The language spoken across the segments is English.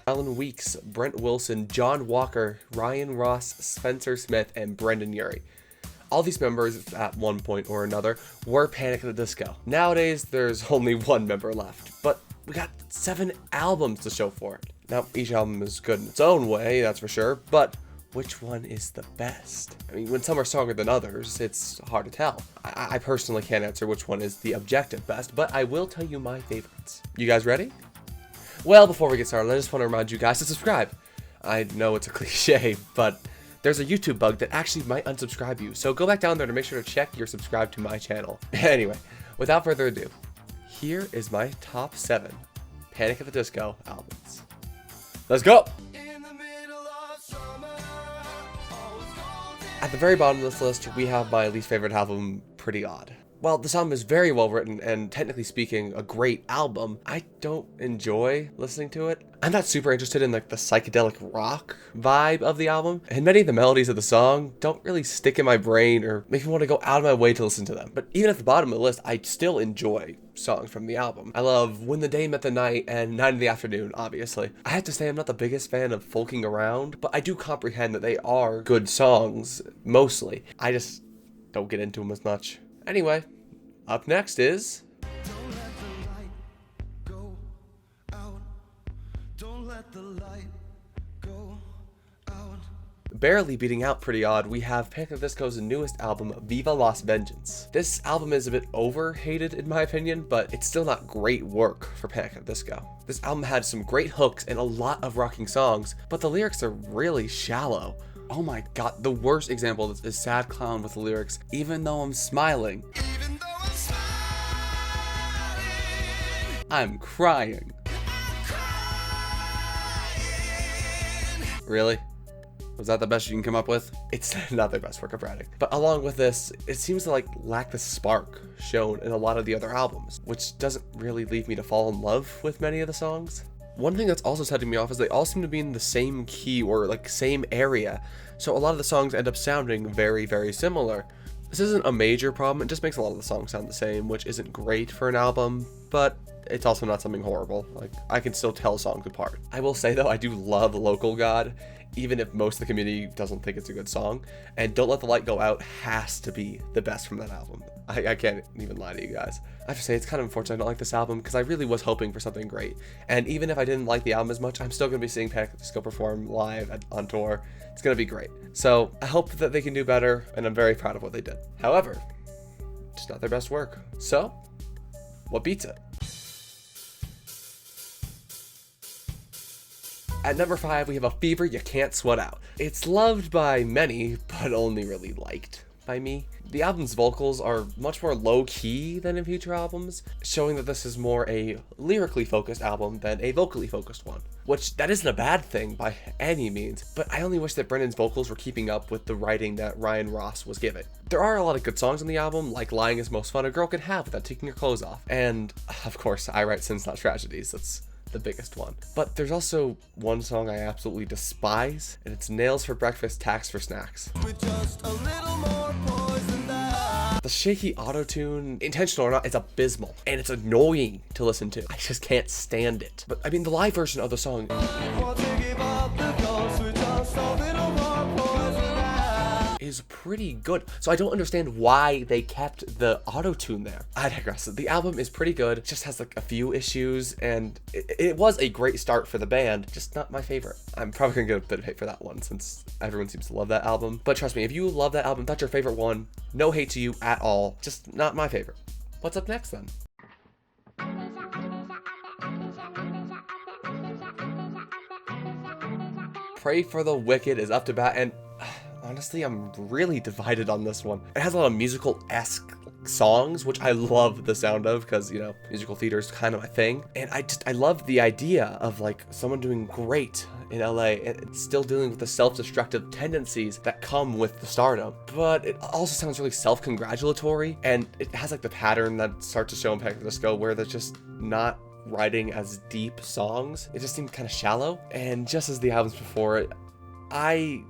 Alan Weeks, Brent Wilson, John Walker, Ryan Ross, Spencer Smith, and Brendan Urie. All these members, at one point or another, were Panic! At the Disco. Nowadays, there's only one member left, but we got 7 albums to show for it. Now, each album is good in its own way, that's for sure, but which one is the best? I mean, when some are stronger than others, it's hard to tell. I personally can't answer which one is the objective best, but I will tell you my favorites. You guys ready? Well, before we get started, I just want to remind you guys to subscribe. I know it's a cliche, but there's a YouTube bug that actually might unsubscribe you, so go back down there to make sure to check you're subscribed to my channel. Anyway, without further ado, here is my top 7 Panic! At the Disco albums. Let's go! At the very bottom of this list, we have my least favorite album, Pretty Odd. While this album is very well written and technically speaking a great album, I don't enjoy listening to it. I'm not super interested in like the psychedelic rock vibe of the album, and many of the melodies of the song don't really stick in my brain or make me want to go out of my way to listen to them. But even at the bottom of the list, I still enjoy songs from the album. I love When the Day Met the Night and Night in the Afternoon, obviously. I have to say I'm not the biggest fan of Folking Around, but I do comprehend that they are good songs, mostly. I just don't get into them as much. Anyway, up next is Don't Let the Light Go Out. Don't let the light go out. Barely beating out Pretty Odd, we have Panic! At the Disco's newest album, Viva Lost Vengeance. This album is a bit over-hated in my opinion, but it's still not great work for Panic! At the Disco. This album had some great hooks and a lot of rocking songs, but the lyrics are really shallow. Oh my god, the worst example is Sad Clown with the lyrics, even though I'm smiling, I'm crying. Really? Was that the best you can come up with? It's not their best work of writing. But along with this, it seems to lack the spark shown in a lot of the other albums, which doesn't really leave me to fall in love with many of the songs. One thing that's also setting me off is they all seem to be in the same key or same area, so a lot of the songs end up sounding very, very similar. This isn't a major problem, it just makes a lot of the songs sound the same, which isn't great for an album, but it's also not something horrible. I can still tell songs apart. I will say though, I do love Local God, even if most of the community doesn't think it's a good song, and Don't Let the Light Go Out has to be the best from that album. I can't even lie to you guys. I have to say, it's kind of unfortunate I don't like this album, because I really was hoping for something great, and even if I didn't like the album as much, I'm still going to be seeing Panic! At the Disco perform live on tour. It's going to be great. So I hope that they can do better, and I'm very proud of what they did. However, just not their best work. So, what beats it? At number 5, we have A Fever You Can't Sweat Out. It's loved by many, but only really liked by me. The album's vocals are much more low-key than in future albums, showing that this is more a lyrically focused album than a vocally focused one. Which, that isn't a bad thing by any means, but I only wish that Brendan's vocals were keeping up with the writing that Ryan Ross was giving. There are a lot of good songs on the album, like Lying Is Most Fun a Girl Can Have Without Taking Her Clothes Off, and, of course, I Write Sins Not Tragedies. That's the biggest one. But there's also one song I absolutely despise, and it's Nails for Breakfast, Tacks for Snacks. With just a little more poison that... The shaky auto-tune, intentional or not, is abysmal, and it's annoying to listen to. I just can't stand it. But I mean, the live version of the song is pretty good, so I don't understand why they kept the auto-tune there. I digress. The album is pretty good, it just has a few issues, and it was a great start for the band, just not my favorite. I'm probably gonna get a bit of hate for that one since everyone seems to love that album, but trust me, if you love that album, that's your favorite one, no hate to you at all, just not my favorite. What's up next then? Pray for the Wicked is up to bat, and honestly, I'm really divided on this one. It has a lot of musical-esque songs, which I love the sound of because, you know, musical theater is kind of my thing. And I love the idea of someone doing great in LA and still dealing with the self-destructive tendencies that come with the stardom. But it also sounds really self-congratulatory, and it has the pattern that starts to show in Panic! At the Disco where they're just not writing as deep songs. It just seemed kind of shallow. And just as the albums before it, I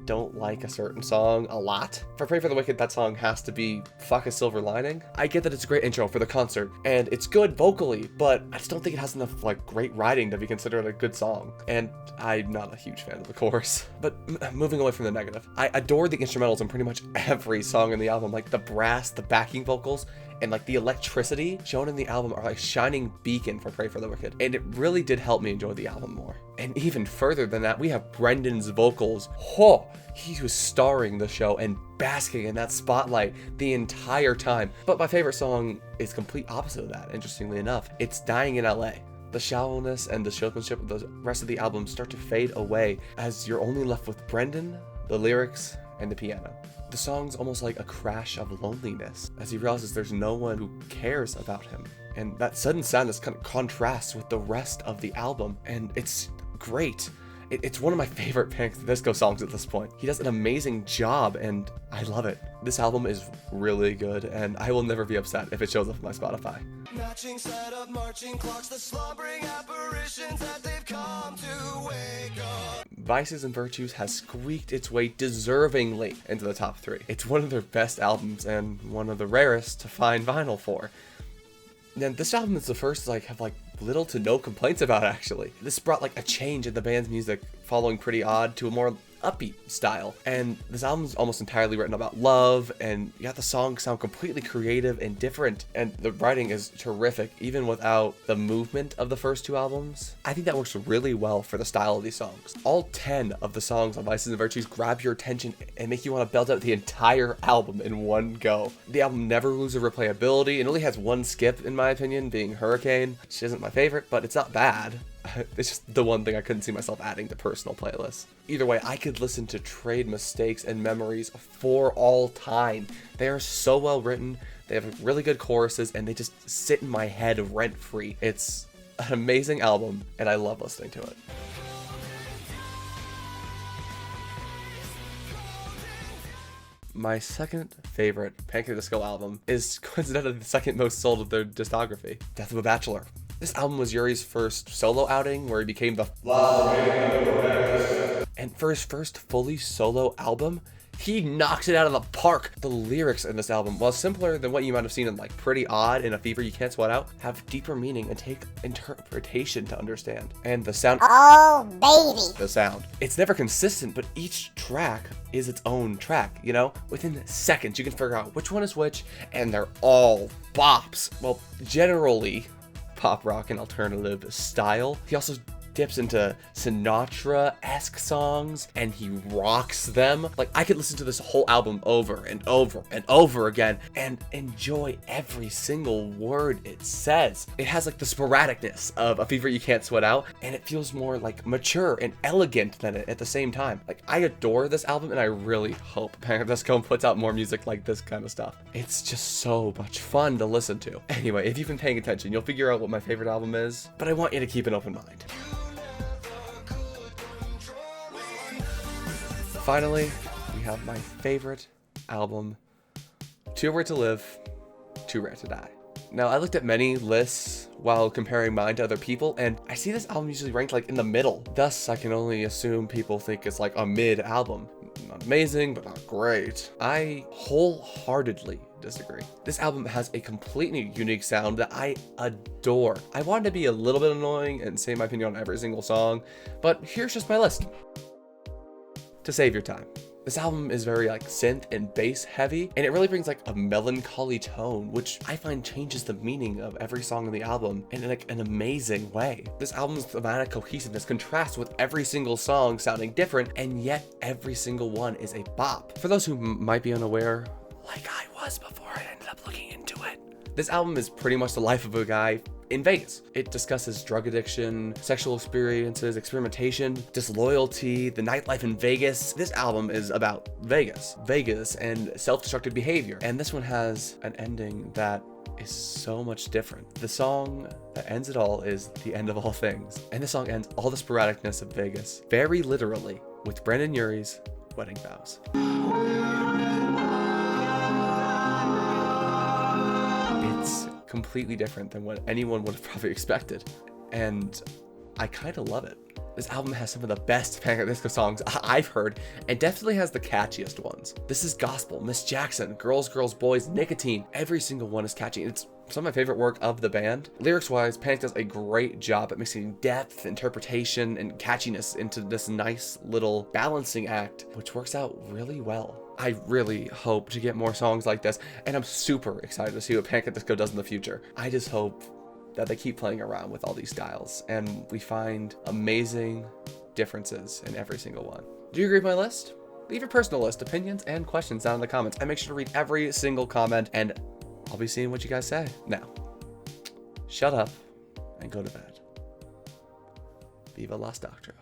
don't like a certain song a lot. For Pray for the Wicked, that song has to be Fuck a Silver Lining. I get that it's a great intro for the concert, and it's good vocally, but I just don't think it has enough like great writing to be considered a good song. And I'm not a huge fan of the chorus. But moving away from the negative, I adore the instrumentals in pretty much every song in the album, like the brass, the backing vocals, and like the electricity shown in the album are like shining beacon for Pray for the Wicked. And it really did help me enjoy the album more. And even further than that, we have Brendan's vocals. Oh, he was starring the show and basking in that spotlight the entire time. But my favorite song is complete opposite of that, interestingly enough. It's Dying in LA. The shallowness and the showmanship of the rest of the album start to fade away as you're only left with Brendan, the lyrics, and the piano. The song's almost like a crash of loneliness as he realizes there's no one who cares about him. And that sudden sadness kind of contrasts with the rest of the album, and it's great. It's one of my favorite Panic! At the Disco songs at this point. He does an amazing job, and I love it. This album is really good, and I will never be upset if it shows up on my Spotify. Matching set of marching clocks, the slumbering apparitions that they've come to wake up. Vices and Virtues has squeaked its way deservingly into the top 3. It's one of their best albums and one of the rarest to find vinyl for. And this album is the first to have little to no complaints about, actually. This brought a change in the band's music, following Pretty Odd to a more upbeat style. And this album is almost entirely written about love, and you got the songs sound completely creative and different, and the writing is terrific, even without the movement of the first 2 albums. I think that works really well for the style of these songs. All 10 of the songs on Vices and Virtues grab your attention and make you want to belt out the entire album in one go. The album never loses replayability. It only has one skip, in my opinion, being Hurricane, which isn't my favorite, but it's not bad. It's just the one thing I couldn't see myself adding to personal playlists. Either way, I could listen to Trade Mistakes and Memories for all time. They are so well written, they have really good choruses, and they just sit in my head rent-free. It's an amazing album, and I love listening to it. My second favorite Panic! At the Disco album is coincidentally the second most sold of their discography, Death of a Bachelor. This album was Yuri's first solo outing, where he became the and for his first fully solo album, he knocks it out of the park. The lyrics in this album, while simpler than what you might have seen in Pretty Odd and A Fever You Can't Sweat Out, have deeper meaning and take interpretation to understand. And the sound, oh baby, the sound. It's never consistent, but each track is its own track, Within seconds, you can figure out which one is which, and they're all bops. Well, generally pop rock and alternative style. He also dips into Sinatra-esque songs, and he rocks them. I could listen to this whole album over and over and over again and enjoy every single word it says. It has the sporadicness of A Fever You Can't Sweat Out, and it feels more mature and elegant than it at the same time. I adore this album, and I really hope Panic! At the Disco puts out more music like this kind of stuff. It's just so much fun to listen to. Anyway, if you've been paying attention, you'll figure out what my favorite album is, but I want you to keep an open mind. Finally, we have my favorite album, Too Rare to Live, Too Rare to Die. Now, I looked at many lists while comparing mine to other people, and I see this album usually ranked in the middle. Thus, I can only assume people think it's a mid album. Not amazing, but not great. I wholeheartedly disagree. This album has a completely unique sound that I adore. I wanted to be a little bit annoying and say my opinion on every single song, but here's just my list. To save your time, this album is very synth and bass heavy, and it really brings a melancholy tone, which I find changes the meaning of every song on the album in an amazing way. This album's thematic cohesiveness contrasts with every single song sounding different, and yet every single one is a bop. For those who might be unaware, like I was before I ended up looking into it, this album is pretty much the life of a guy in Vegas. It discusses drug addiction, sexual experiences, experimentation, disloyalty, the nightlife in Vegas. This album is about Vegas and self-destructive behavior. And this one has an ending that is so much different. The song that ends it all is The End of All Things. And this song ends all the sporadicness of Vegas, very literally, with Brendon Urie's Wedding Vows. It's completely different than what anyone would have probably expected, and I kind of love it. This album has some of the best Panic! At the Disco songs I've heard, and definitely has the catchiest ones. This is gospel, Miss Jackson, Girls, Girls, Boys, Nicotine. Every single one is catchy. It's some of my favorite work of the band. Lyrics-wise, Panic! Does a great job at mixing depth, interpretation, and catchiness into this nice little balancing act, which works out really well. I really hope to get more songs like this, and I'm super excited to see what Panic! At the Disco does in the future. I just hope that they keep playing around with all these styles, and we find amazing differences in every single one. Do you agree with my list? Leave your personal list, opinions, and questions down in the comments. I make sure to read every single comment, and I'll be seeing what you guys say. Now, shut up and go to bed. Viva Las Doctro.